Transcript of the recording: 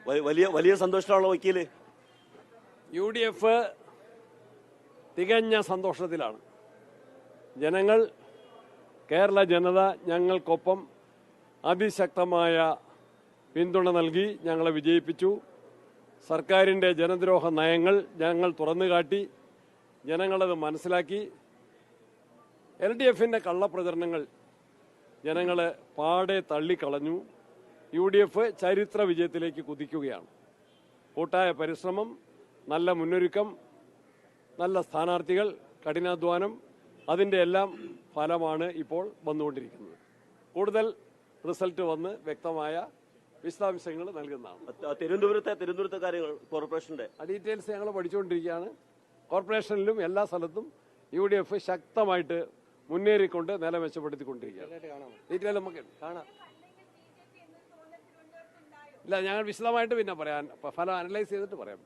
വലിയ വലിയ സന്തോഷമുള്ള വക്കീല്. UDF തികഞ്ഞ സന്തോഷത്തിലാണ്. ജനങ്ങൾ, കേരള ജനത ഞങ്ങൾക്കൊപ്പം അതിശക്തമായ പിന്തുണ നൽകി ഞങ്ങളെ വിജയിപ്പിച്ചു. സർക്കാരിൻ്റെ ജനദ്രോഹ നയങ്ങൾ ഞങ്ങൾ തുറന്നുകാട്ടി. ജനങ്ങളത് മനസ്സിലാക്കി. LDFിൻ്റെ കള്ളപ്രചരണങ്ങൾ ജനങ്ങളെ പാടെ തള്ളിക്കളഞ്ഞു. UDF ചരിത്ര വിജയത്തിലേക്ക് കുതിക്കുകയാണ്. കൂട്ടായ പരിശ്രമം, നല്ല മുന്നൊരുക്കം, നല്ല സ്ഥാനാർത്ഥികൾ, കഠിനാധ്വാനം, അതിൻ്റെ എല്ലാം ഫലമാണ് ഇപ്പോൾ വന്നുകൊണ്ടിരിക്കുന്നത്. കൂടുതൽ റിസൾട്ട് വന്ന് വ്യക്തമായ വിശദാംശങ്ങൾ നൽകുന്നതാണ്. തിരുവനന്തപുരത്തെ കാര്യങ്ങൾ കോർപ്പറേഷന്റെ ഡീറ്റെയിൽസ് ഞങ്ങൾ പഠിച്ചുകൊണ്ടിരിക്കുകയാണ്. കോർപ്പറേഷനിലും എല്ലാ സ്ഥലത്തും UDF ശക്തമായിട്ട് മുന്നേറിക്കൊണ്ട് നില മെച്ചപ്പെടുത്തിക്കൊണ്ടിരിക്കുകയാണ്. ഡീറ്റെയിൽ നമുക്ക് കാണാം. ഇല്ല, ഞങ്ങൾ വിശദമായിട്ട് പിന്നെ പറയാം, ഫലം അനലൈസ് ചെയ്തിട്ട് പറയാം.